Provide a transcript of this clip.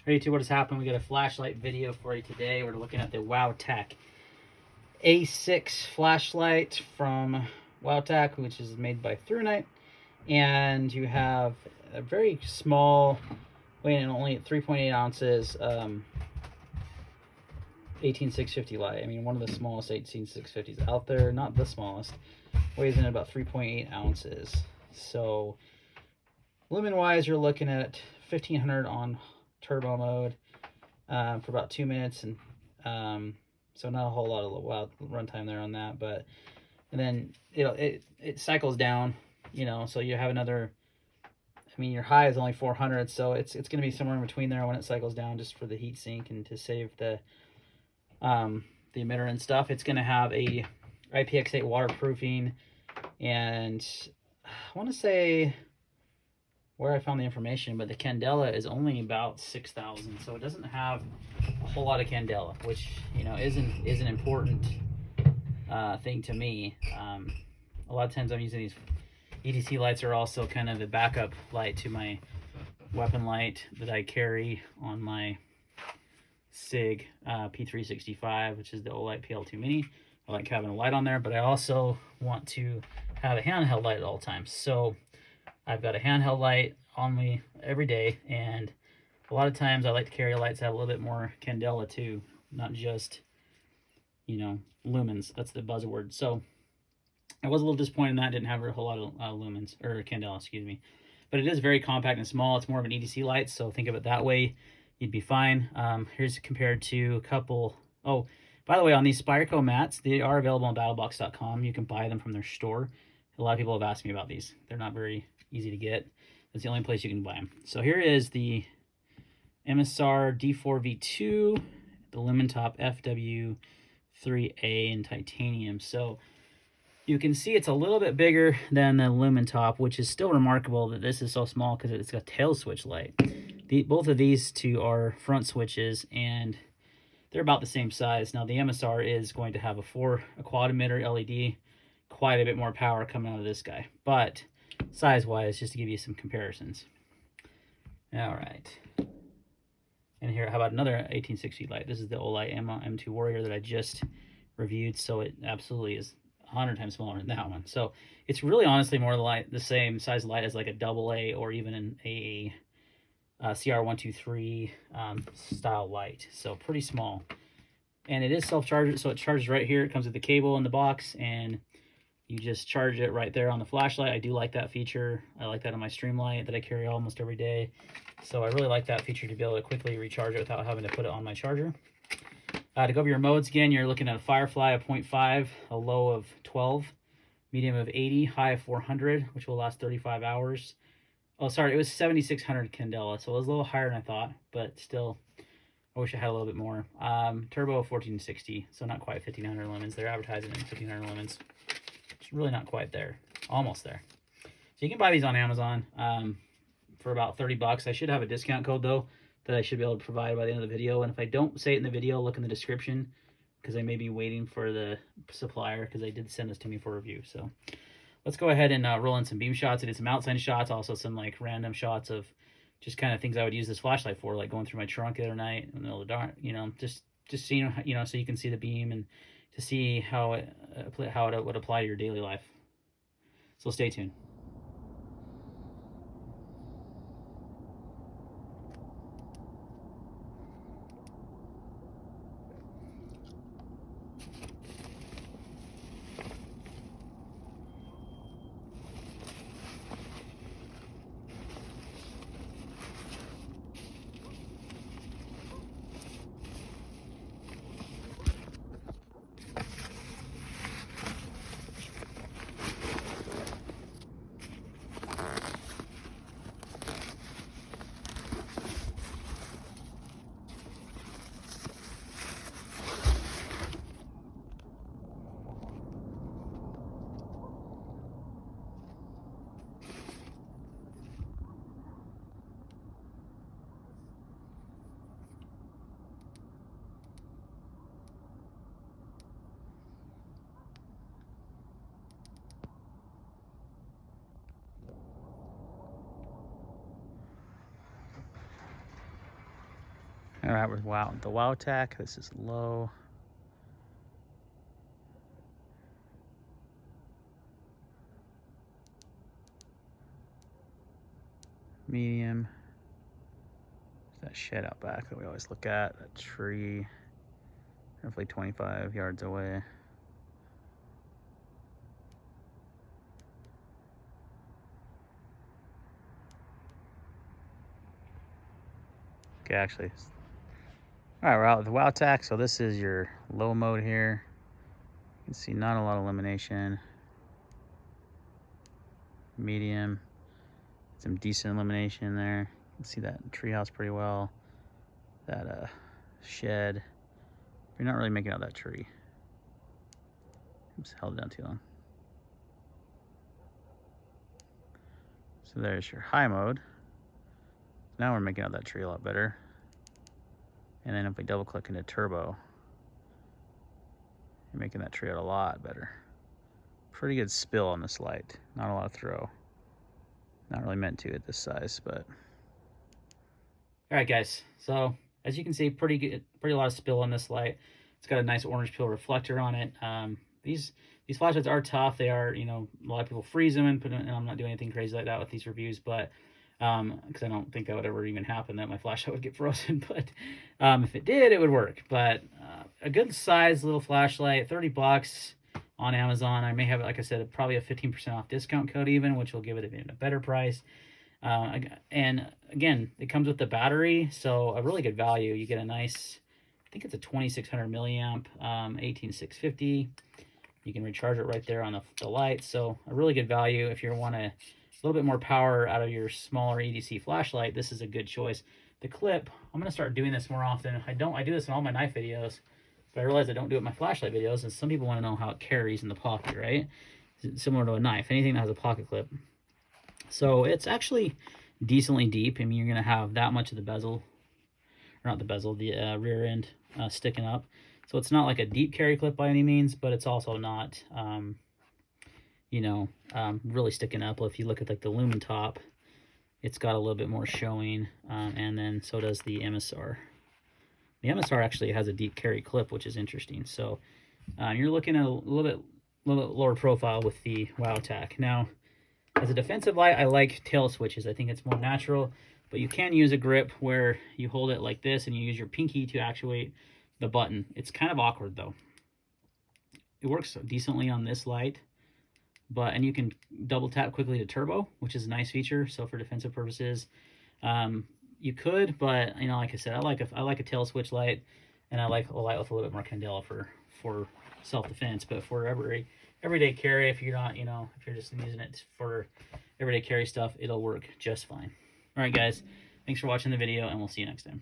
Hey YouTube, what has happened? We got a flashlight video for you today. We're looking at the Wowtac A6 flashlight from Wowtac, which is made by ThruNite. And you have a very small, weighing only 3.8 ounces, 18650 light. I mean, one of the smallest 18650s out there, not the smallest. Weighs in about 3.8 ounces. So lumen wise, you're looking at 1500 on turbo mode for about 2 minutes, and so not a whole lot of runtime there on that. But and then it cycles down, so you have another. I mean, your high is only 400, so it's going to be somewhere in between there when it cycles down, just for the heat sink and to save the emitter and stuff. It's going to have a IPX8 waterproofing, and I want to say where I found the information, but the candela is only about 6,000, so it doesn't have a whole lot of candela, which is an important thing to me. A lot of times I'm using these EDC lights are also kind of the backup light to my weapon light that I carry on my SIG P365, which is the Olight PL2 Mini. I like having a light on there, but I also want to have a handheld light at all times. So I've got a handheld light on me every day, and a lot of times I like to carry lights that have a little bit more candela too, not just lumens. That's the buzzword. So I was a little disappointed in that. Didn't have a whole lot of lumens, or candela, excuse me. But it is very compact and small. It's more of an EDC light, so think of it that way. You'd be fine. Here's compared to a couple. Oh, by the way, on these Spyderco mats, they are available on battlebox.com. You can buy them from their store. A lot of people have asked me about these. They're not very easy to get. That's the only place you can buy them. So here is the MSR D4V2, the Lumen Top FW3A in titanium. So you can see it's a little bit bigger than the Lumen Top, which is still remarkable that this is so small because it's got tail switch light. Both of these two are front switches, and they're about the same size. Now the MSR is going to have a quad emitter LED, quite a bit more power coming out of this guy, but size-wise, just to give you some comparisons. All right. And here, how about another 1860 light? This is the Olight M2 Warrior that I just reviewed, so it absolutely is 100 times smaller than that one. So it's really honestly more the same size light as like a AA or even an AA CR123 style light. So pretty small. And it is self-charging, so it charges right here. It comes with the cable in the box, and you just charge it right there on the flashlight. I do like that feature. I like that on my Streamlight that I carry almost every day. So I really like that feature, to be able to quickly recharge it without having to put it on my charger. To go over your modes again, you're looking at a Firefly of 0.5, a low of 12, medium of 80, high of 400, which will last 35 hours. Oh, sorry, it was 7,600 candela, so it was a little higher than I thought, but still, I wish I had a little bit more. Turbo 1460, so not quite 1,500 lumens. They're advertising at 1,500 lumens. It's really not quite there. Almost there. So you can buy these on Amazon for about 30 bucks. I should have a discount code, though, that I should be able to provide by the end of the video. And if I don't say it in the video, look in the description, because I may be waiting for the supplier, because they did send this to me for review. So let's go ahead and roll in some beam shots. I did some outside shots, also some like random shots of just kind of things I would use this flashlight for, like going through my trunk the other night in the middle of the dark, just seeing, so you can see the beam and to see how it would apply to your daily life. So stay tuned. All right, with the Wowtac, this is low. Medium. There's that shed out back that we always look at, that tree, roughly 25 yards away. Okay, actually, all right, we're out with the Wowtac. So this is your low mode here. You can see not a lot of illumination. Medium, some decent illumination there. You can see that treehouse pretty well. That shed. You're not really making out that tree. Oops, held it down too long. So there's your high mode. Now we're making out that tree a lot better. And then if we double click into turbo, you're making that tree out a lot better. Pretty good spill on this light. Not a lot of throw. Not really meant to at this size, but. All right, guys. So as you can see, pretty a lot of spill on this light. It's got a nice orange peel reflector on it. These flashlights are tough. They are, you know, a lot of people freeze them and put them, and I'm not doing anything crazy like that with these reviews, but because I don't think that would ever even happen, that my flashlight would get frozen. But if it did, it would work. But a good size little flashlight, $30 on Amazon. I may have, like I said, probably a 15% off discount code even, which will give it even a better price. And again, it comes with the battery, so a really good value. You get a nice, I think it's a 2600 milliamp, 18650. You can recharge it right there on the light. So a really good value if you want a little bit more power out of your smaller EDC flashlight. This is a good choice. The clip, I'm gonna start doing this more often. I do this in all my knife videos, but I realize I don't do it in my flashlight videos, and some people want to know how it carries in the pocket, right? Similar to a knife, anything that has a pocket clip. So it's actually decently deep. I mean, you're gonna have that much of the bezel, or not the bezel, the rear end sticking up. So it's not like a deep carry clip by any means, but it's also not, you know, really sticking up. Well, if you look at like the lumen top, it's got a little bit more showing, and then so does the MSR. The MSR actually has a deep carry clip, which is interesting. So you're looking at a little bit lower profile with the Wowtac. Now, as a defensive light, I like tail switches. I think it's more natural, but you can use a grip where you hold it like this and you use your pinky to actuate the button. It's kind of awkward though. It works decently on this light, and you can double tap quickly to turbo, which is a nice feature. So for defensive purposes, you could, but you know, like I said, I like a tail switch light, and I like a light with a little bit more candela for self-defense. But for everyday carry, if you're not, you know, if you're just using it for everyday carry stuff, it'll work just fine. All right, guys, thanks for watching the video, and we'll see you next time.